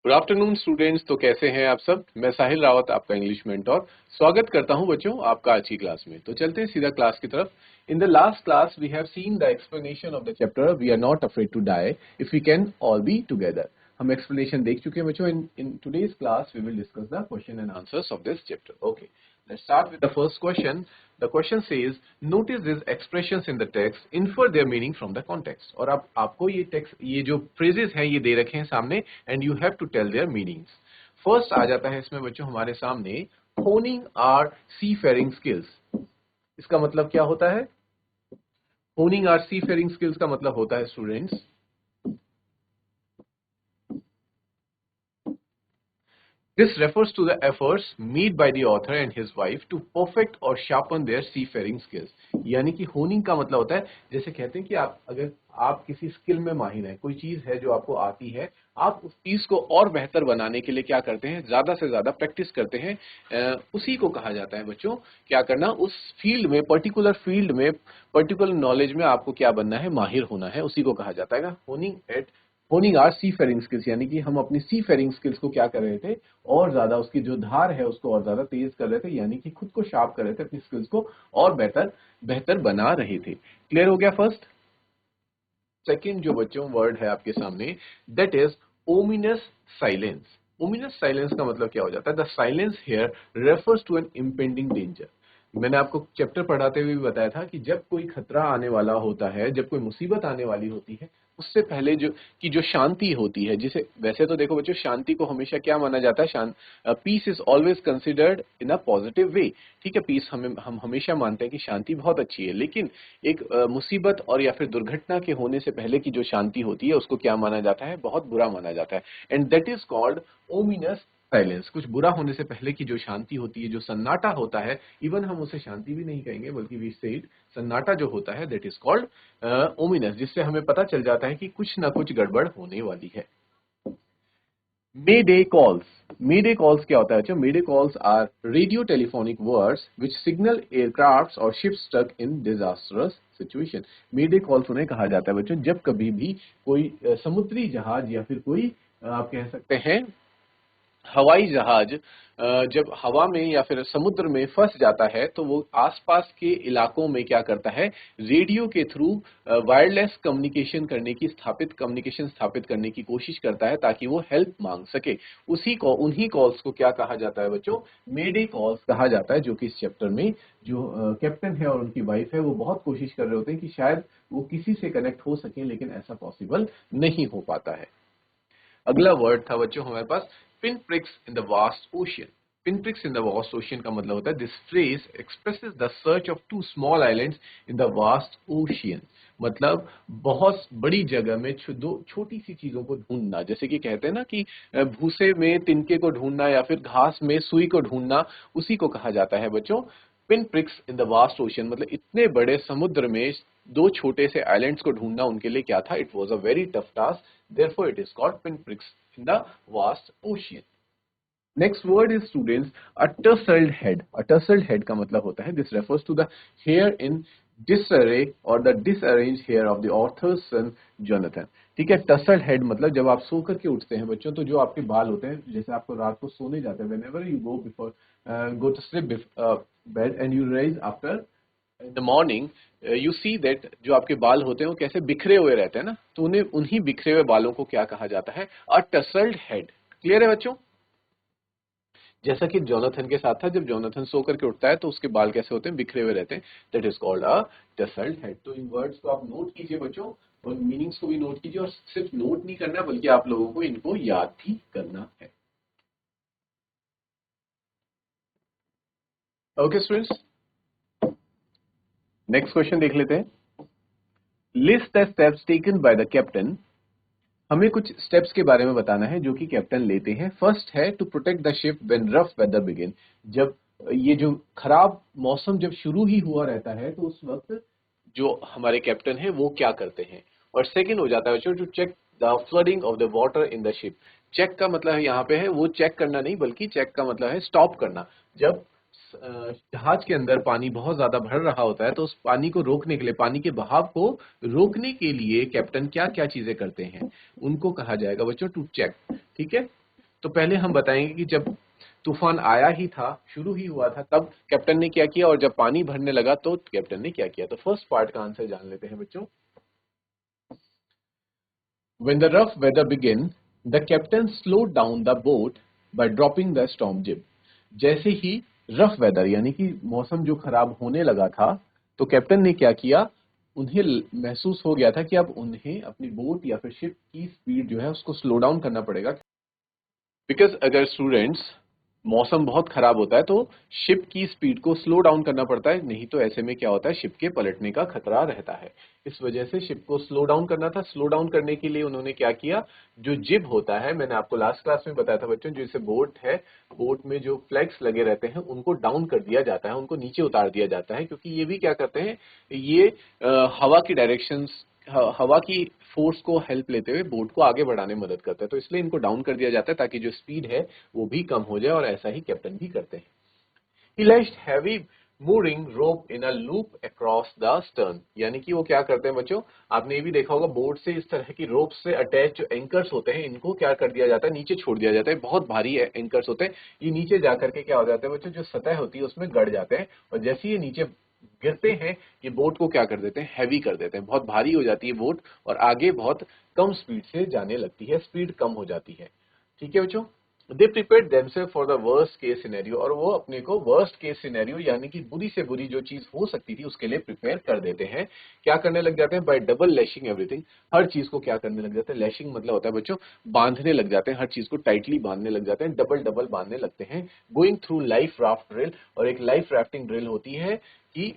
Good afternoon students. तो कैसे हैं आप सब। मैं साहिल रावत, आपका इंग्लिश मेंटोर, स्वागत करता हूं बच्चों आपका आज की क्लास में। तो चलते हैं सीधा क्लास की तरफ। In the last class we have seen the explanation of the chapter we are not afraid to die if we can all be together. हम एक्सप्लेनेशन देख चुके हैं बच्चों। In today's class we will discuss the question and answers of this chapter. Okay, let's start with the first question. The question says, notice these expressions in the text, infer their meaning from the context. और अब आपको ये text, ये जो phrases हैं ये दे रखे हैं सामने and you have to tell their meanings. First आ जाता है इसमें बच्चों हमारे सामने honing our seafaring skills. इसका मतलब क्या होता है? honing our seafaring skills का मतलब होता है students, this refers to the efforts made by the author and his wife to perfect or sharpen their seafaring skills. यानी कि होनिंग का मतलब होता है, जैसे कहते हैं कि अगर आप किसी स्किल में माहिर हैं, कोई चीज है जो आपको आती है, आप उस चीज को और बेहतर बनाने के लिए क्या करते हैं, ज्यादा से ज्यादा प्रैक्टिस करते हैं। उसी को कहा जाता है बच्चों क्या करना, उस फील्ड में, पर्टिकुलर फील्ड में, पर्टिकुलर नॉलेज में आपको क्या बनना है, माहिर होना है, उसी को कहा जाता है होनिंग आर सी फेरिंग स्किल्स। यानी कि हम अपनी सी फेरिंग स्किल्स को क्या कर रहे थे, और ज्यादा उसकी जो धार है उसको और ज्यादा तेज कर रहे थे, यानी कि खुद को शार्प कर रहे थे, अपनी स्किल्स को और बेहतर बना रहे थे। क्लियर हो गया फर्स्ट। सेकंड जो बच्चों वर्ड है आपके सामने, that is ominous silence. Ominous silence का मतलब क्या हो जाता है? The silence here refers to an impending danger. मैंने आपको चैप्टर पढ़ाते हुए भी बताया था कि जब कोई खतरा आने वाला होता है, जब कोई मुसीबत आने वाली होती है, उससे पहले जो शांति होती है, जिसे वैसे तो देखो बच्चों, शांति को हमेशा क्या माना जाता है, peace is always considered in a positive way. ठीक है, पीस हम हमेशा मानते हैं कि शांति बहुत अच्छी है, लेकिन एक मुसीबत और या फिर दुर्घटना के होने से पहले की जो शांति होती है उसको क्या माना जाता है, बहुत बुरा माना जाता है। And that is called ominous silence. कुछ बुरा होने से पहले की जो शांति होती है, जो सन्नाटा होता है, इवन हम उसे शांति भी नहीं कहेंगे बल्कि वी सेड सन्नाटा जो होता है, दैट इज कॉल्ड ओमिनस, जिससे हमें पता चल जाता है कि कुछ ना कुछ गड़बड़ होने वाली है। Mayday calls. Mayday calls क्या होता है बच्चों? Mayday calls are radio telephonic words which signal aircraft और ship stuck in disastrous situation. Mayday calls उन्हें कहा जाता है बच्चों जब कभी भी कोई समुद्री जहाज या फिर कोई आप कह सकते हैं हवाई जहाज जब हवा में या फिर समुद्र में फंस जाता है, तो वो आसपास के इलाकों में क्या करता है, रेडियो के थ्रू वायरलेस कम्युनिकेशन स्थापित करने की कोशिश करता है ताकि वो हेल्प मांग सके। उन्हीं कॉल्स को क्या कहा जाता है बच्चों? मेडे कॉल्स कहा जाता है, जो कि इस चैप्टर में जो कैप्टन है और उनकी वाइफ है वो बहुत कोशिश कर रहे होते हैं कि शायद वो किसी से कनेक्ट हो सके, लेकिन ऐसा पॉसिबल नहीं हो पाता है। अगला वर्ड था बच्चों हमारे पास pin pricks in the vast ocean. Pin pricks in the vast ocean का मतलब होता है this phrase expresses the search of two small islands in the vast ocean. मतलब बहुत बड़ी जगह में दो छोटी सी चीजों को ढूंढना, जैसे कि कहते हैं ना कि भूसे में तिनके को ढूंढना या फिर घास में सुई को ढूंढना, उसी को कहा जाता है बच्चों pin pricks in the vast ocean. मतलब इतने बड़े समुद्र में दो छोटे से आइलैंड्स को ढूंढना उनके लिए क्या था, it was a very tough task, therefore it is called pinpricks in the vast ocean. Next word is students a tousled head. A tousled head का मतलब होता है this refers to the hair in disarray or the disarranged hair of the author's son Jonathan. ठीक है, tussle head मतलब जब आप सो करके उठते हैं बच्चों, तो जो आपके बाल होते हैं, जैसे आपको रात को सोने जाते हैं, whenever you go to sleep bed and you rise after in the morning, you see that जो आपके बाल होते हैं वो कैसे बिखरे हुए रहते हैं ना, तो उन्हीं बिखरे हुए बालों को क्या कहा जाता है? अ टसल्ड हेड। क्लियर है बच्चों? जैसा कि जोनाथन के साथ था, जब जोनाथन सो करके उठता है तो उसके बाल कैसे होते हैं, बिखरे हुए रहते हैं, that is called a tousled head. तो इन वर्ड्स को आप नोट कीजिए बच्चों, और मीनिंग्स को भी नोट कीजिए, और सिर्फ नोट नहीं करना बल्कि आप लोगों को इनको याद भी करना है। ओके स्टूडेंट्स, नेक्स्ट क्वेश्चन देख लेते हैं। List the steps taken by the captain. हमें कुछ स्टेप्स के बारे में बताना है जो कि कैप्टन लेते हैं। फर्स्ट है to protect the ship when rough weather begin. जब ये जो खराब मौसम जब शुरू ही हुआ रहता है, तो उस वक्त जो हमारे कैप्टन है वो क्या करते हैं। और सेकंड हो जाता है बच्चों to check the flooding of the water in the ship. Check का मतलब है यहाँ पे है वो चेक करना नहीं, बल्कि चेक का मतलब है स्टॉप करना। जब जहाज के अंदर पानी बहुत ज्यादा भर रहा होता है, तो उस पानी को रोकने के लिए, पानी के बहाव को रोकने के लिए कैप्टन क्या क्या चीजें करते हैं, उनको कहा जाएगा बच्चों टू चेक। ठीक है, तो पहले हम बताएंगे कि जब तूफान आया ही था, शुरू ही हुआ था, तब कैप्टन ने क्या किया, और जब पानी भरने लगा तो कैप्टन ने क्या किया। तो फर्स्ट पार्ट का आंसर जान लेते हैं बच्चों। When the rough weather began, the captain slowed down the boat by dropping the storm jib. जैसे ही रफ वेदर यानी कि मौसम जो खराब होने लगा था, तो कैप्टन ने क्या किया, उन्हें महसूस हो गया था कि अब उन्हें अपनी बोट या फिर शिप की स्पीड जो है उसको स्लो डाउन करना पड़ेगा। बिकॉज अगर स्टूडेंट्स मौसम बहुत खराब होता है तो शिप की स्पीड को स्लो डाउन करना पड़ता है, नहीं तो ऐसे में क्या होता है, शिप के पलटने का खतरा रहता है। इस वजह से शिप को स्लो डाउन करना था। स्लो डाउन करने के लिए उन्होंने क्या किया, जो जिब होता है, मैंने आपको लास्ट क्लास में बताया था बच्चों, जैसे बोट है, बोट में जो फ्लैग्स लगे रहते हैं उनको डाउन कर दिया जाता है, उनको नीचे उतार दिया जाता है, क्योंकि ये भी क्या करते हैं, ये हवा की डायरेक्शंस, हवा की फोर्स को हेल्प लेते हुए बोट को आगे बढ़ाने में मदद करता है। तो इसलिए इनको डाउन कर दिया जाता है ताकि जो स्पीड है वो भी कम हो जाए, और ऐसा ही कैप्टन भी करते हैं। He lashed heavy mooring rope in a loop across the stern, यानी कि वो क्या करते हैं बच्चों, आपने ये भी देखा होगा, बोट से इस तरह की रोप से अटैच जो एंकर्स होते हैं इनको क्या कर दिया जाता है, नीचे छोड़ दिया जाता है। बहुत भारी एंकर्स होते हैं, ये नीचे जाकर के क्या हो जाता है बच्चों, जो सतह होती है उसमें गड़ जाते हैं, और जैसे ये नीचे गिरते हैं ये बोट को क्या कर देते हैं, हैवी कर देते हैं, बहुत भारी हो जाती है बोट, और आगे बहुत कम स्पीड से जाने लगती है, स्पीड कम हो जाती है। ठीक है बच्चों, they prepared themselves for the worst case scenario, और वो अपने को वर्स्ट केस सिनेरियो यानी कि बुरी से बुरी जो चीज हो सकती थी उसके लिए प्रिपेयर कर देते हैं। क्या करने लग जाते हैं, बाय डबल लैशिंग एवरीथिंग, हर चीज को क्या करने लग जाते हैं, लैशिंग मतलब होता है बच्चों बांधने लग जाते हैं, हर चीज को टाइटली बांधने लग जाते हैं, डबल डबल बांधने लगते हैं। Going through life raft drill, और एक लाइफ राफ्टिंग ड्रिल होती है कि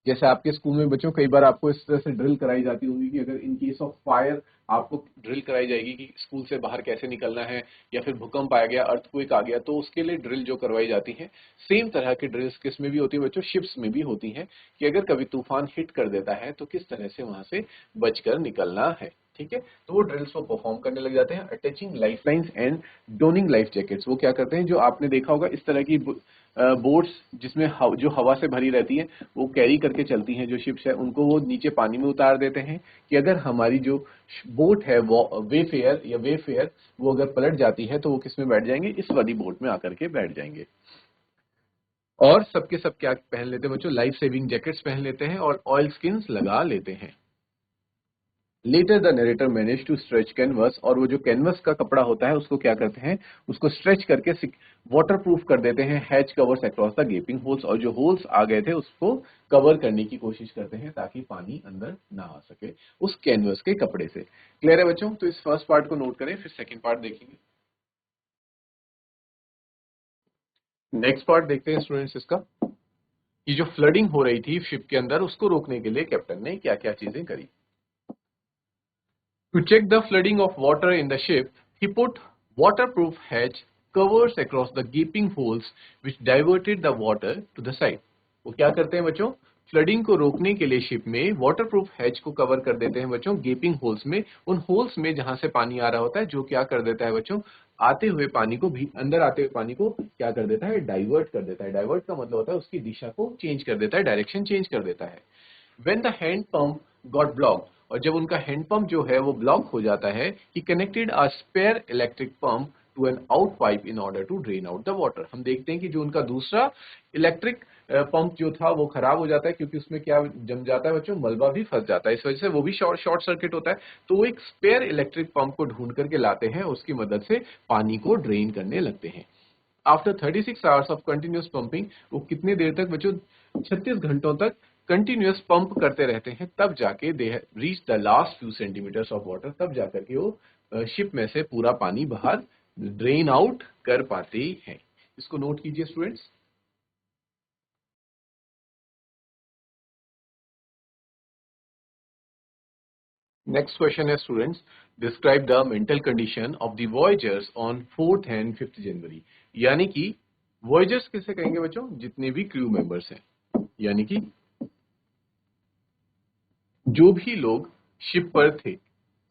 जैसे आपके स्कूल में बच्चों कई बार आपको इस तरह से ड्रिल कराई जाती होगी कि अगर इन केस ऑफ फायर आपको ड्रिल कराई जाएगी कि स्कूल से बाहर कैसे निकलना है, या फिर भूकंप आ गया, अर्थक्वेक आ गया, तो उसके लिए ड्रिल जो करवाई जाती है, सेम तरह की ड्रिल्स किस में भी होती है बच्चों, शिप्स में भी होती हैं, कि अगर कभी तूफान हिट कर देता है तो किस तरह से वहां से बचकर निकलना है। ठीक है, तो वो ड्रिल्स को परफॉर्म करने लग जाते हैं। Attaching life lines and donning life jackets, वो क्या करते हैं, जो आपने देखा होगा इस तरह की बोट्स जिसमें जो हवा से भरी रहती है वो कैरी करके चलती हैं, जो शिप्स है उनको वो नीचे पानी में उतार देते हैं, कि अगर हमारी जो बोट है वो वेफेयर वो अगर पलट जाती है तो वो किस में बैठ जाएंगे, इस वाली बोट में आकर के बैठ जाएंगे। और सबके सब क्या पहन लेते हैं बच्चों, लाइफ सेविंग जैकेट्स पहन लेते हैं और ऑयल स्किन्स लगा लेते हैं। Later the narrator manage to stretch canvas, और वो जो कैनवस का कपड़ा होता है उसको क्या करते हैं, उसको स्ट्रेच करके वाटर प्रूफ कर देते हैं, hatch covers across the गेपिंग holes, और जो होल्स आ गए थे उसको कवर करने की कोशिश करते हैं ताकि पानी अंदर ना आ सके उस कैनवस के कपड़े से। क्लियर है बच्चों, तो इस फर्स्ट पार्ट को नोट करें, फिर सेकेंड पार्ट देखेंगे। नेक्स्ट पार्ट देखते हैं स्टूडेंट्स इसका, कि जो फ्लडिंग हो रही थी शिप के अंदर उसको रोकने के लिए कैप्टन ने क्या क्या चीजें करी। To check the flooding of water in the ship, he put waterproof hatch covers across the gaping holes which diverted the water to the side. वो क्या करते हैं बच्चों, फ्लडिंग को रोकने के लिए शिप में वाटरप्रूफ हैच को कवर कर देते हैं बच्चों, गेपिंग होल्स में, उन होल्स में जहां से पानी आ रहा होता है, जो क्या कर देता है बच्चों, आते हुए पानी को भी अंदर आते हुए पानी को क्या कर देता है, डाइवर्ट कर देता है। डाइवर्ट का मतलब होता है उसकी दिशा को चेंज कर देता है, डायरेक्शन चेंज कर देता है। When the hand pump got blocked, और जब उनका हैंड पंप जो है वो ब्लॉक हो जाता है, he connected a spare electric pump to an out pipe in order to drain out the water. हम देखते हैं कि जो उनका दूसरा इलेक्ट्रिक पंप जो था वो खराब हो जाता है, क्योंकि उसमें क्या जम जाता है बच्चों, मलबा भी फंस जाता है, इस वजह से वो भी शॉर्ट सर्किट होता है। तो वो एक स्पेयर इलेक्ट्रिक पंप को ढूंढ करके लाते हैं, उसकी मदद से पानी को ड्रेन करने लगते हैं। After 36 hours of continuous pumping, वो कितने देर तक बच्चों, 36 घंटों तक कंटिन्यूस पंप करते रहते हैं, तब जाके they reach the last few centimetres of water, तब जाकर के वो शिप में से पूरा पानी बाहर ड्रेन आउट कर पाते हैं। इसको नोट कीजिए स्टूडेंट्स। नेक्स्ट क्वेश्चन है students, describe the mental condition of the voyagers on 4th and 5th January. यानी कि वॉयजर्स किसे कहेंगे बच्चों, जितने भी क्रू मेंबर्स हैं, यानी कि जो भी लोग शिप पर थे।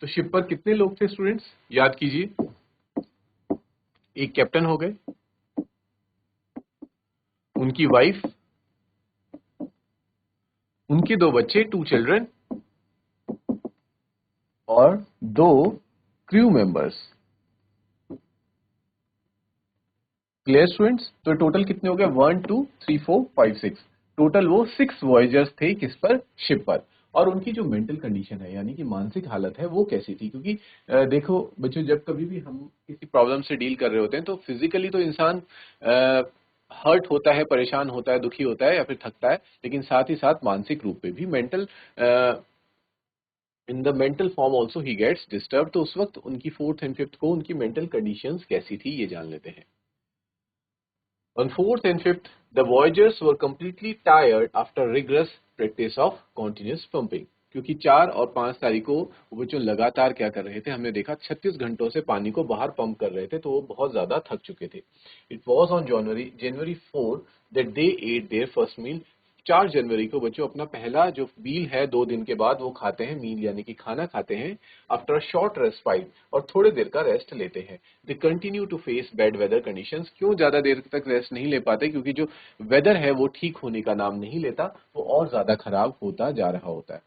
तो शिप पर कितने लोग थे स्टूडेंट्स, याद कीजिए, एक कैप्टन हो गए, उनकी वाइफ, उनके दो बच्चे, 2 चिल्ड्रन, और 2 क्रू मेंबर्स। Clear students? तो टोटल कितने हो गए? 1 2 3 4 5 6, टोटल वो 6 वॉयजर्स थे किस पर? शिप पर। और उनकी जो मेंटल कंडीशन है यानी कि मानसिक हालत है वो कैसी थी? क्योंकि देखो बच्चों, जब कभी भी हम किसी प्रॉब्लम से डील कर रहे होते हैं तो फिजिकली तो इंसान हर्ट होता है, परेशान होता है, दुखी होता है या फिर थकता है, लेकिन साथ ही साथ मानसिक रूप पे भी mental, in the mental form also he gets disturb. तो उस वक्त उनकी फोर्थ एंड फिफ्थ को उनकी मेंटल कंडीशंस कैसी थी ये जान लेते हैं। On fourth and fifth, the voyagers were completely tired after rigorous practice of continuous pumping. क्योंकि 4 और 5 तारीख को वो जो लगातार क्या कर रहे थे, हमने देखा 36 घंटों से पानी को बाहर पंप कर रहे थे, तो वो बहुत ज्यादा थक चुके थे। It was on January 4 that they ate their first meal. 4 जनवरी को बच्चों अपना पहला जो मील है 2 दिन के बाद वो खाते हैं, मील यानी कि खाना खाते हैं। आफ्टर अ शॉर्ट रेस्पाइट, और थोड़े देर का रेस्ट लेते हैं। They continue to face bad weather conditions. क्यों ज्यादा देर तक रेस्ट नहीं ले पाते? क्योंकि जो वेदर है वो ठीक होने का नाम नहीं लेता, वो और ज्यादा खराब होता जा रहा होता है।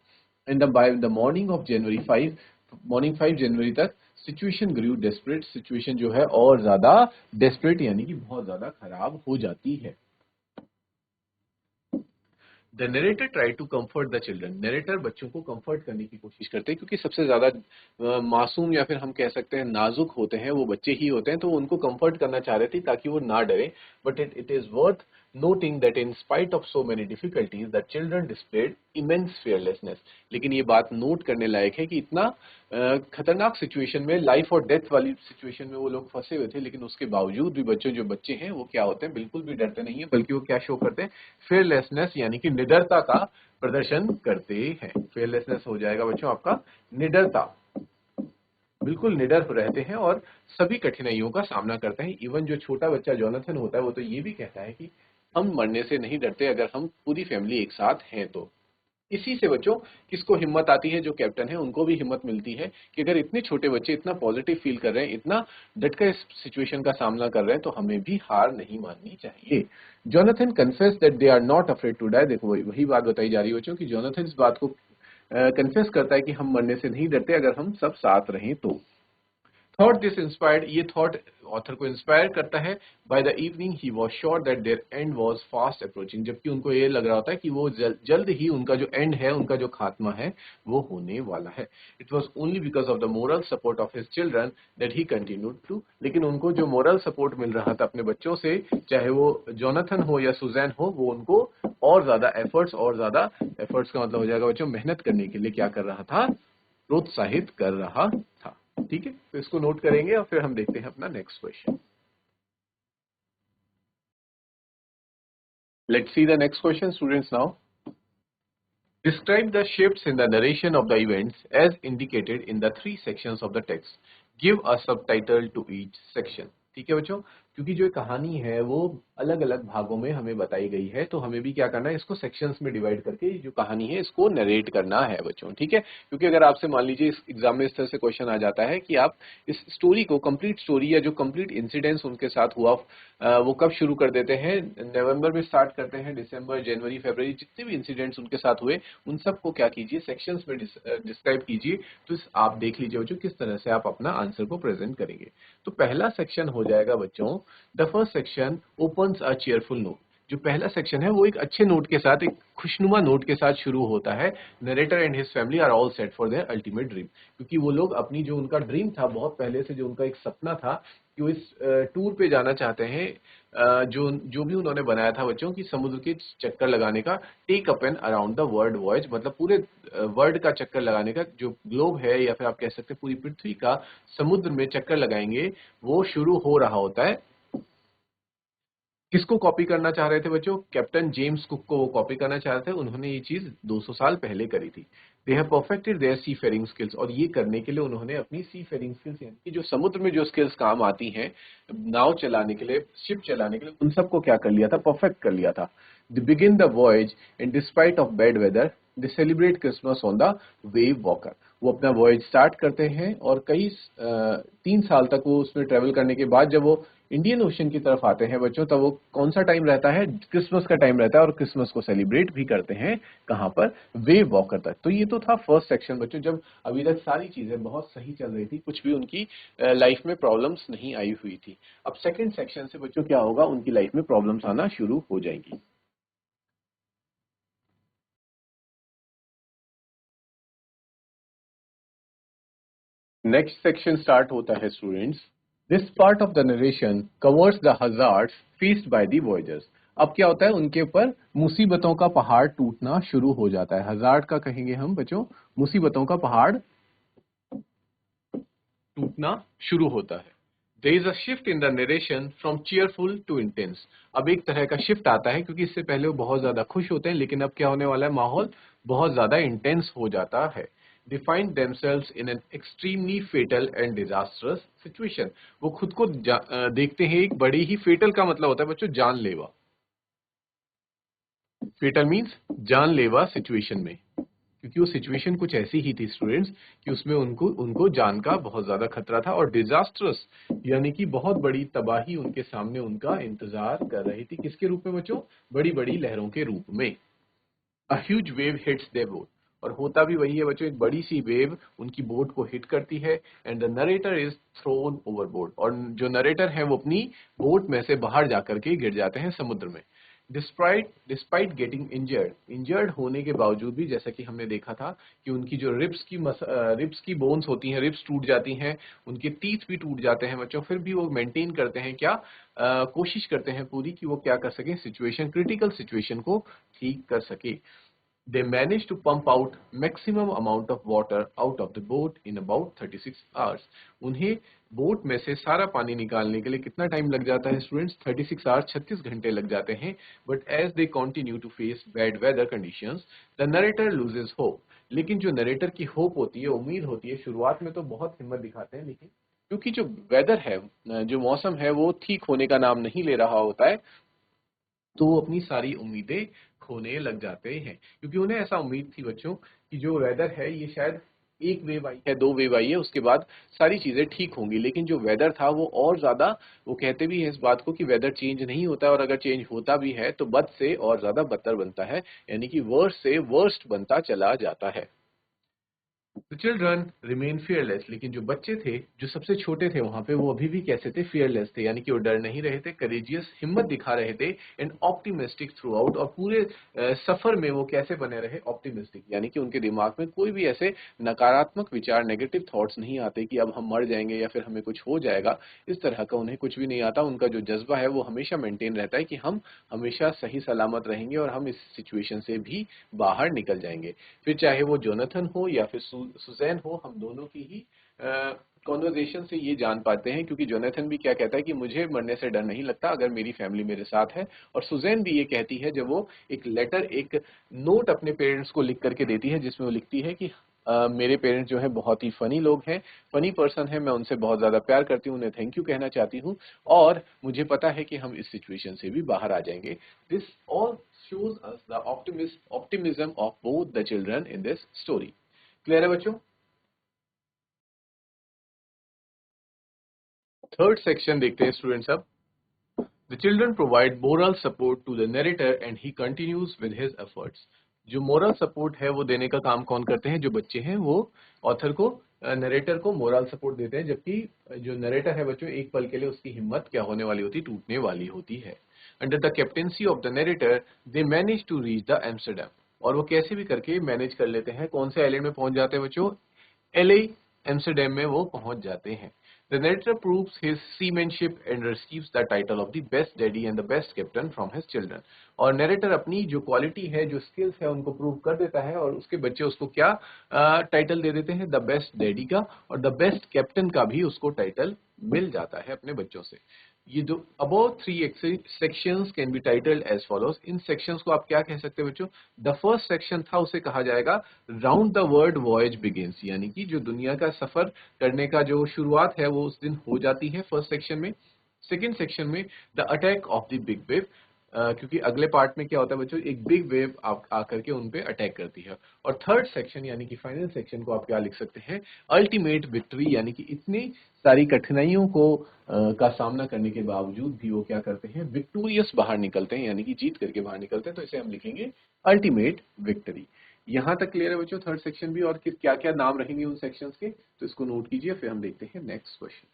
In the by the morning of January 5, morning 5 जनवरी तक सिचुएशन ग्रू डेस्परेट। सिचुएशन जो है और ज्यादा डेस्परेट यानी कि बहुत ज्यादा खराब हो जाती है। The narrator try to comfort the children. Narrator बच्चों को कंफर्ट करने की कोशिश करते हैं, क्योंकि सबसे ज्यादा मासूम या फिर हम कह सकते हैं नाजुक होते हैं वो बच्चे ही होते हैं, तो वो उनको कंफर्ट करना चाह रहे थे ताकि वो ना डरे। But it is worth noting that in spite of so many difficulties the children displayed immense fearlessness। लेकिन ये बात नोट करने लायक है कि इतना खतरनाक सिचुएशन में, लाइफ और डेथ वाली सिचुएशन में वो लोग फंसे हुए थे, लेकिन उसके बावजूद भी बच्चों, जो बच्चे हैं वो क्या होते हैं, बिल्कुल भी डरते नहीं है, बल्कि वो क्या शो करते हैं? फेयरलेसनेस यानी कि निडरता का प्रदर्शन करते हैं। फेयरलेसनेस हो जाएगा बच्चों आपका निडरता। बिल्कुल निडर रहते हैं और सभी कठिनाइयों का सामना करते हैं। इवन जो छोटा बच्चा जोनाथन होता है वो तो ये भी कहता है कि हम मरने से नहीं डरते अगर हम पूरी फैमिली एक साथ हैं तो। इसी से बच्चों किसको हिम्मत आती है? जो कैप्टन है उनको भी हिम्मत मिलती है कि अगर इतने छोटे बच्चे इतना पॉजिटिव फील कर रहे हैं, इतना डटकर इस सिचुएशन का सामना कर रहे हैं, तो हमें भी हार नहीं माननी चाहिए। Jonathan confess that they are not afraid to die. देखो वही बात बताई जा रही है बच्चों कि जोनाथन इस बात को कन्फेस करता है कि हम मरने से नहीं डरते अगर हम सब साथ रहें तो। थॉट दिस इंस्पायर्ड, ये थॉट ऑथर को इंस्पायर करता है। By the evening he was sure that their end was fast approaching. जबकि उनको ये लग रहा होता है कि वो जल्द ही उनका जो एंड है, उनका जो खात्मा है, वो होने वाला है। It was only because of the moral support of his children that he continued to. लेकिन उनको जो मोरल सपोर्ट मिल रहा था अपने बच्चों से, चाहे वो जोनाथन हो या सुजैन हो, वो उनको और ज्यादा एफर्ट्स, और ज्यादा एफर्ट्स का मतलब हो जाएगा बच्चों मेहनत करने के लिए क्या कर रहा था? प्रोत्साहित कर रहा था। ठीक है, तो इसको नोट करेंगे और फिर हम देखते हैं अपना next question. Let's see the next question students now. Describe the shifts in the narration of the events as indicated in the 3 sections of the text. Give a subtitle to each section. ठीक है बच्चों, क्योंकि जो कहानी है वो अलग अलग भागों में हमें बताई गई है, तो हमें भी क्या करना है, इसको सेक्शंस में डिवाइड करके जो कहानी है इसको नरेट करना है बच्चों। ठीक है, क्योंकि अगर आपसे मान लीजिए इस एग्जाम में इस तरह से क्वेश्चन आ जाता है कि आप इस स्टोरी को, कंप्लीट स्टोरी या जो कंप्लीट इंसिडेंट्स उनके साथ हुआ, वो कब शुरू कर देते हैं? नवंबर में स्टार्ट करते हैं, दिसंबर, जनवरी, फरवरी, जितने भी इंसिडेंट्स उनके साथ हुए उन सबको क्या कीजिए, सेक्शंस में डिस्क्राइब कीजिए। तो आप देख लीजिए बच्चों किस तरह से आप अपना आंसर को प्रेजेंट करेंगे। तो पहला सेक्शन हो जाएगा बच्चों, the first section opens a cheerful note. जो पहला सेक्शन है वो एक अच्छे नोट के साथ, एक खुशनुमा नोट के साथ शुरू होता है। Narrator and his family are all set for their ultimate dream. क्योंकि वो लोग अपनी, जो उनका ड्रीम था बहुत पहले से, जो उनका एक सपना था कि वो इस टूर पे जाना चाहते हैं, जो जो भी उन्होंने बनाया था बच्चों की समुद्र के चक्कर लगाने का, take up an around the world voyage, मतलब पूरे वर्ल्ड का चक्कर लगाने का, जो ग्लोब है या फिर आप कह सकते हैं पूरी पृथ्वी का समुद्र में चक्कर लगाएंगे, वो शुरू हो रहा होता है। किसको कॉपी करना चाह रहे थे बच्चों? कैप्टन जेम्स कुक को वो कॉपी करना चाह रहे थे। उन्होंने ये चीज 200 साल पहले करी थी। They have perfected their seafaring skills, और ये करने के लिए उन्होंने अपनी सी फेरिंग स्किल्स, यानी कि जो समुद्र में जो स्किल्स काम आती हैं नाव चलाने के लिए, शिप चलाने के लिए, उन सबको क्या कर लिया था? परफेक्ट कर लिया था। They begin the voyage and despite of bad whether they celebrate Christmas on the wave walker. वो अपना वॉयज स्टार्ट करते हैं और कई 3 साल तक वो उसमें ट्रेवल करने के बाद जब वो इंडियन ओशन की तरफ आते हैं बच्चों, तब वो कौन सा टाइम रहता है, क्रिसमस का टाइम रहता है, और क्रिसमस को सेलिब्रेट भी करते हैं कहाँ पर, वेव वॉकर तक। तो ये तो था फर्स्ट सेक्शन बच्चों, जब अभी तक सारी चीजें बहुत सही चल रही थी, कुछ भी उनकी लाइफ में प्रॉब्लम्स नहीं आई हुई थी। अब सेकंड सेक्शन से बच्चों क्या होगा, उनकी लाइफ में प्रॉब्लम्स आना शुरू हो जाएंगी। नेक्स्ट सेक्शन स्टार्ट होता है students. This part of the narration covers the hazards faced by the voyagers. अब क्या होता है, उनके ऊपर मुसीबतों का पहाड़ टूटना शुरू हो जाता है। हजार्ड का कहेंगे हम बच्चों, मुसीबतों का पहाड़ टूटना शुरू होता है। There is a shift in the narration from cheerful to intense. अब एक तरह का शिफ्ट आता है, क्योंकि इससे पहले वो बहुत ज्यादा खुश होते हैं, लेकिन अब क्या होने वाला है, माहौल बहुत ज्यादा इंटेंस हो जाता है। They find themselves in an extremely fatal and disastrous situation. वो खुद को देखते हैं एक बड़ी ही फेटल का मतलब होता है बच्चों जानलेवा। फेटल मीन्स जानलेवा सिचुएशन में, क्योंकि वो सिचुएशन कुछ ऐसी ही थी स्टूडेंट्स कि उसमें उनको उनको जान का बहुत ज्यादा खतरा था, और डिजास्ट्रस यानी कि बहुत बड़ी तबाही उनके सामने उनका इंतजार कर रही थी। किसके रूप में बच्चों, बड़ी बड़ी लहरों के रूप में। A huge wave hits their boat, और होता भी वही है बच्चों, एक बड़ी सी वेव उनकी बोट को हिट करती है। And the narrator is thrown overboard, और जो नरेटर है वो अपनी बोट में से बाहर जाकर के गिर जाते हैं समुद्र में। डिस्पाइट डिस्पाइट गेटिंग इंजर्ड होने के बावजूद भी, जैसा कि हमने देखा था कि उनकी जो रिब्स की बोन्स होती हैं, रिब्स टूट जाती हैं, उनके टीथ भी टूट जाते हैं बच्चों, फिर भी वो मेंटेन करते हैं क्या, कोशिश करते हैं पूरी कि वो क्या कर सके, सिचुएशन, क्रिटिकल सिचुएशन को ठीक कर सके। They managed to pump out maximum amount of water out of the boat in about 36 hours. उन्हें बोट में से सारा पानी निकालने के लिए कितना टाइम लग जाता है स्टूडेंट्स, 36 आवर्स, 36 घंटे लग जाते हैं। But as they continue to face bad weather conditions, the narrator loses hope. लेकिन जो नरेटर की होप होती है, उम्मीद होती है, शुरुआत में तो बहुत हिम्मत दिखाते हैं, लेकिन क्योंकि जो वेदर है, जो मौसम है, वो ठीक होने का नाम नहीं ले रहा होता है, तो वो अपनी सारी उम्मीदें खोने लग जाते हैं। क्योंकि उन्हें ऐसा उम्मीद थी बच्चों कि जो वेदर है ये शायद एक वेव आई है, दो वेव आई है, उसके बाद सारी चीजें ठीक होंगी। लेकिन जो वेदर था वो और ज्यादा, वो कहते भी हैं इस बात को कि वेदर चेंज नहीं होता है, और अगर चेंज होता भी है तो बद से और ज्यादा बदतर बनता है, यानी कि वर्स्ट से वर्स्ट बनता चला जाता है। The children remain fearless, लेकिन जो बच्चे थे, जो सबसे छोटे थे वहां पे, वो अभी भी कैसे थे, fearless थे, यानी कि वो डर नहीं रहे थे, courageous, हिम्मत दिखा रहे थे, and optimistic throughout, और पूरे सफर में वो कैसे बने रहे, optimistic, यानी कि उनके दिमाग में कोई भी ऐसे नकारात्मक विचार, नेगेटिव थॉट्स नहीं आते कि अब हम मर जाएंगे या फिर हमें कुछ हो जाएगा। इस तरह का उन्हें कुछ भी नहीं आता। उनका जो जज्बा है वो हमेशा मेंटेन रहता है कि हम हमेशा सही सलामत रहेंगे और हम इस सिचुएशन से भी बाहर निकल जाएंगे। फिर चाहे वो जोनाथन हो या फिर सुजैन हो, हम दोनों की ही कॉन्वर्जेशन से ये जान पाते हैं, क्योंकि जोनाथन भी क्या कहता है कि मुझे मरने से डर नहीं लगता अगर मेरी फैमिली मेरे साथ है, और सुजैन भी ये कहती है जब वो एक लेटर, एक नोट अपने पेरेंट्स को लिख करके देती है, जिसमें वो लिखती है कि मेरे पेरेंट्स जो है बहुत ही फनी लोग हैं, फनी पर्सन है, मैं उनसे बहुत ज्यादा प्यार करती हूँ, उन्हें थैंक यू कहना चाहती हूँ, और मुझे पता है कि हम इस सिचुएशन से भी बाहर आ जाएंगे। This all shows us the optimism of both the children in this story. Clear है बच्चों? थर्ड सेक्शन देखते हैं स्टूडेंट्स अब। The children provide moral support to the narrator and he continues with his efforts. जो moral support है वो देने का काम कौन करते हैं, जो बच्चे हैं वो ऑथर को, नरेटर को मोरल सपोर्ट देते हैं, जबकि जो नरेटर है बच्चों, एक पल के लिए उसकी हिम्मत क्या होने वाली होती, टूटने वाली होती है। Under the captaincy of the narrator they manage to reach the Amsterdam, और वो कैसे भी करके मैनेज कर लेते हैं, कौन से आइलैंड में पहुंच जाते हैं बच्चों, एलए, एम्स्टरडैम में वो पहुंच जाते हैं। The narrator proves his seamanship and receives the title of the best daddy and the best captain from his children. और नरेटर अपनी जो क्वालिटी है, जो स्किल्स है, उनको प्रूव कर देता है, और उसके बच्चे उसको क्या टाइटल दे देते हैं, द बेस्ट डैडी का, और द बेस्ट कैप्टन का भी उसको टाइटल मिल जाता है अपने बच्चों से। ये जो about 3 sections can be titled as follows. इन सेक्शंस को आप क्या कह सकते हैं बच्चों, द फर्स्ट सेक्शन था उसे कहा जाएगा round the world voyage begins, यानी कि जो दुनिया का सफर करने का जो शुरुआत है वो उस दिन हो जाती है फर्स्ट सेक्शन में। सेकेंड सेक्शन में the attack of the big wave, क्योंकि अगले पार्ट में क्या होता है बच्चों, एक बिग वेव आकर के उन पे अटैक करती है। और थर्ड सेक्शन यानी कि फाइनल सेक्शन को आप क्या लिख सकते हैं, अल्टीमेट विक्ट्री, यानी कि इतनी सारी कठिनाइयों को का सामना करने के बावजूद भी वो क्या करते हैं, विक्टोरियस बाहर निकलते हैं, यानी कि जीत करके बाहर निकलते हैं। तो इसे हम लिखेंगे अल्टीमेट विक्ट्री। यहां तक क्लियर है बच्चों थर्ड सेक्शन भी, और क्या क्या नाम रहेंगे उन सेक्शंस के, तो इसको नोट कीजिए। फिर हम देखते हैं नेक्स्ट क्वेश्चन।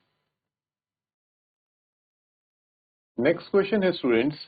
नेक्स्ट क्वेश्चन है students,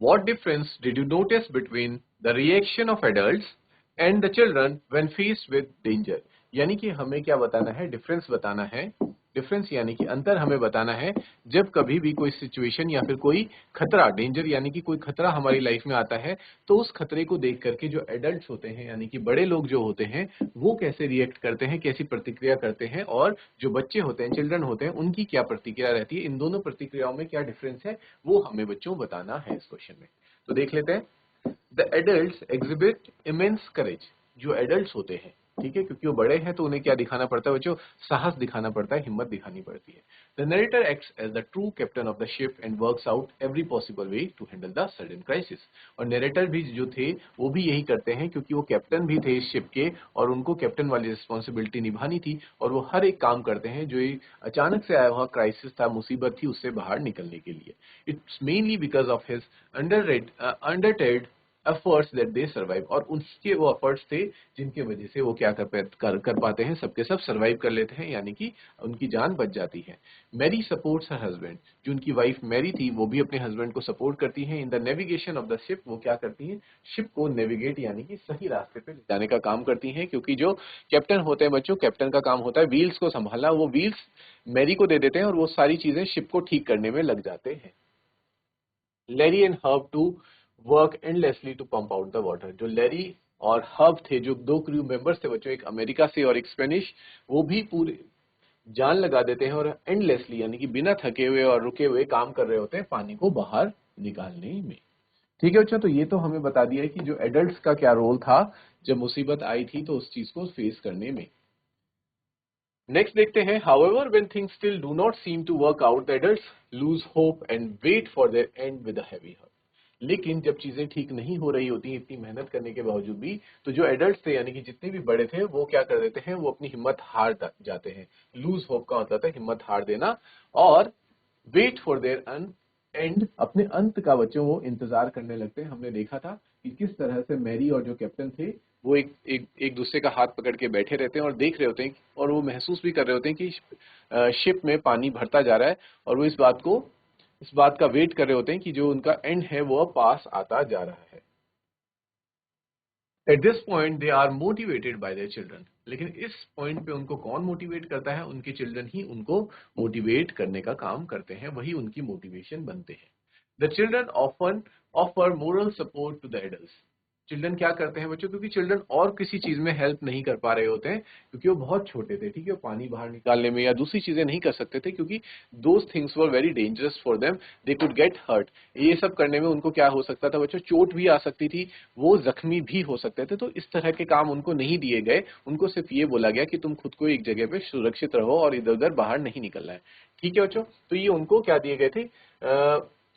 what difference did you notice between the reaction of adults and the children when faced with danger? यानी कि हमें क्या बताना है, डिफरेंस बताना है। डिफरेंस यानी कि अंतर हमें बताना है जब कभी भी कोई सिचुएशन या फिर कोई खतरा, डेंजर यानी कि कोई खतरा हमारी लाइफ में आता है, तो उस खतरे को देख करके जो एडल्ट्स होते हैं यानी कि बड़े लोग जो होते हैं वो कैसे रिएक्ट करते हैं, कैसी प्रतिक्रिया करते हैं, और जो बच्चे होते हैं, चिल्ड्रन होते हैं, उनकी क्या प्रतिक्रिया रहती है। इन दोनों प्रतिक्रियाओं में क्या डिफरेंस है वो हमें बच्चों बताना है इस क्वेश्चन में। तो देख लेते हैं। द एडल्ट्स एग्जिबिट इमेंस करेज, जो एडल्ट्स होते हैं, ठीक है, क्योंकि वो बड़े हैं तो उन्हें क्या दिखाना पड़ता है बच्चों, साहस दिखाना पड़ता है, हिम्मत दिखानी पड़ती है। The narrator acts as the true captain of the ship and works out every possible way to handle the sudden crisis. और नरेटर भी जो थे वो भी यही करते हैं, क्योंकि वो कैप्टन भी थे इस शिप के और उनको कैप्टन वाली रिस्पॉन्सिबिलिटी निभानी थी, और वो हर एक काम करते हैं जो ये अचानक से आया हुआ क्राइसिस था, मुसीबत थी, उससे बाहर निकलने के लिए। It's mainly because of his undaunted efforts that they survive, और उसके वो एफर्ट्स थे जिनके वजह से वो क्या कर पाते हैं, सबके सब सर्वाइव कर लेते हैं, यानी कि उनकी जान बच जाती है। मैरी सपोर्ट्स हर हस्बैंड, जो उनकी वाइफ मैरी थी वो भी अपने हस्बैंड को सपोर्ट करती हैं। In the navigation of the ship, वो क्या करती हैं, शिप को नेविगेट यानी कि सही रास्ते पे ले जाने का काम करती हैं, क्योंकि जो कैप्टन होते हैं बच्चों, कैप्टन का काम होता है व्हील्स को संभालना, वो व्हील्स मैरी को दे देते हैं और वो सारी चीजें शिप को ठीक करने में लग जाते हैं। Larry and Herb to work endlessly to pump out the water, जो लैरी और हर्ब थे, जो दो क्रू मेंबर्स थे बच्चों, एक अमेरिका से और एक स्पेनिश, वो भी पूरे जान लगा देते हैं और एंडलेसली यानी कि बिना थके हुए और रुके हुए काम कर रहे होते हैं पानी को बाहर निकालने में। ठीक है बच्चों, तो ये तो हमें बता दिया है कि जो एडल्ट्स का क्या रोल था जब मुसीबत आई थी तो उस चीज को फेस करने में। नेक्स्ट देखते हैं, however when things still do not seem to work out, the adults lose hope and wait for their end with a heavy heart. लेकिन जब चीजें ठीक नहीं हो रही होती इतनी मेहनत करने के बावजूद भी, तो जो एडल्ट्स थे यानी कि जितने भी बड़े थे वो क्या कर देते हैं, वो अपनी हिम्मत हार जाते हैं। लूज होप का मतलब है हिम्मत हार देना, और वेट फॉर देयर एंड, अपने अंत का बच्चों वो इंतजार करने लगते हैं। हमने देखा था कि किस तरह से मैरी और जो कैप्टन थे वो एक दूसरे का हाथ पकड़ के बैठे रहते हैं और देख रहे होते हैं, और वो महसूस भी कर रहे होते हैं कि शिप में पानी भरता जा रहा है, और वो इस बात का वेट कर रहे होते हैं कि जो उनका एंड है वो अब पास आता जा रहा है। At this point they are motivated by their children, लेकिन इस पॉइंट पे उनको कौन मोटिवेट करता है, उनके चिल्ड्रन ही उनको मोटिवेट करने का काम करते हैं, वही उनकी मोटिवेशन बनते हैं। The children often offer moral support to the adults, children क्या करते हैं बच्चों, क्योंकि चिल्ड्रन और किसी चीज में हेल्प नहीं कर पा रहे होते हैं, क्योंकि वो बहुत छोटे थे, ठीक है, वो पानी बाहर निकालने में या दूसरी चीजें नहीं कर सकते थे, क्योंकि those things were very dangerous for them, they could get hurt. ये सब करने में उनको क्या हो सकता था बच्चों, चोट भी आ सकती थी, वो जख्मी भी हो सकते थे। तो इस तरह के काम उनको नहीं दिए गए, उनको सिर्फ ये बोला गया कि तुम खुद को एक जगह पे सुरक्षित रहो और इधर उधर बाहर नहीं निकलना है। ठीक है बच्चों, तो ये उनको क्या दिए गए थे,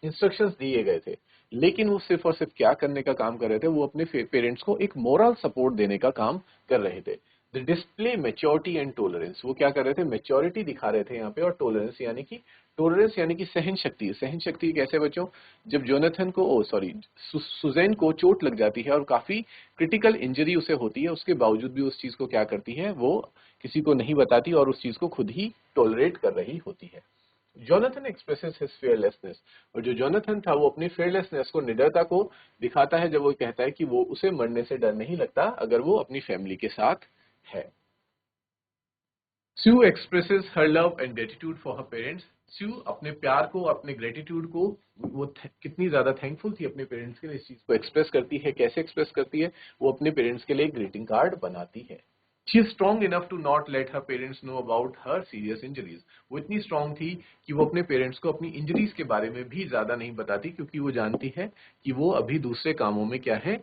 इंस्ट्रक्शंस दिए गए थे। लेकिन वो सिर्फ और सिर्फ क्या करने का काम कर रहे थे, वो अपने पेरेंट्स को एक मोरल सपोर्ट देने का काम कर रहे थे। The display maturity and tolerance, वो क्या कर रहे थे, मेच्योरिटी दिखा रहे थे यहाँ पे, और टॉलरेंस यानी कि सहन शक्ति। सहन शक्ति कैसे बच्चों, जब जोनाथन को सुजैन को चोट लग जाती है और काफी क्रिटिकल इंजरी उसे होती है, उसके बावजूद भी उस चीज को क्या करती है, वो किसी को नहीं बताती और उस चीज को खुद ही टॉलरेट कर रही होती है। जोनाथन एक्सप्रेसेस हिज फेयरलेसनेस, और जो जोनाथन था वो अपनी फेयरलेसनेस को, निडरता को दिखाता है जब वो कहता है कि वो उसे मरने से डर नहीं लगता अगर वो अपनी फैमिली के साथ है। Sue expresses her love and gratitude for her parents. Sue अपने प्यार को, अपने ग्रेटिट्यूड को, वो कितनी ज्यादा थैंकफुल थी अपने पेरेंट्स के लिए, इस चीज को एक्सप्रेस करती है। कैसे एक्सप्रेस करती है, वो अपने पेरेंट्स के लिए ग्रीटिंग कार्ड बनाती है। She is strong enough to not let her parents know about her serious injuries. वो इतनी स्ट्रांग थी कि वो अपने पेरेंट्स को अपनी इंजरीज के बारे में भी ज्यादा नहीं बताती, क्योंकि वो जानती है कि वो अभी दूसरे कामों में क्या है,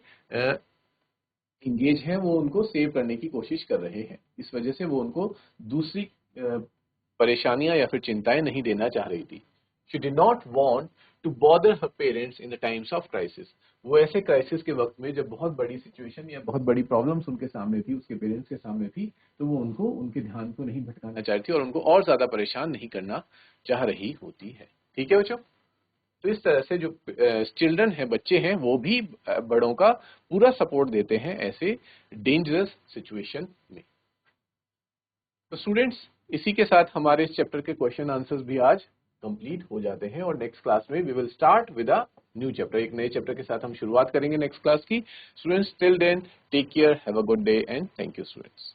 इंगेज है, वो उनको सेव करने की कोशिश कर रहे हैं। इस वजह से वो उनको दूसरी परेशानियां या फिर चिंताएं नहीं देना चाह रही थी। She did not want to bother her parents in the times of crisis. वो ऐसे क्राइसिस के वक्त में जब बहुत बड़ी सिचुएशन या बहुत बड़ी प्रॉब्लम्स उनके सामने थी, उसके पेरेंट्स के सामने थी, तो वो उनको उनके ध्यान को नहीं भटकाना चाह रही थी और उनको और ज्यादा परेशान नहीं करना चाह रही होती है। ठीक है बच्चों, तो इस तरह से जो चिल्ड्रन है, बच्चे हैं, वो भी बड़ों का पूरा सपोर्ट देते हैं ऐसे डेंजरस सिचुएशन में। तो स्टूडेंट्स, इसी के साथ हमारे इस चैप्टर के क्वेश्चन आंसर्स भी आज कंप्लीट हो जाते हैं और नेक्स्ट क्लास में we will start with a new chapter. एक नए चैप्टर के साथ हम शुरुआत करेंगे नेक्स्ट क्लास की। Students, till then take care, have a good day and thank you students.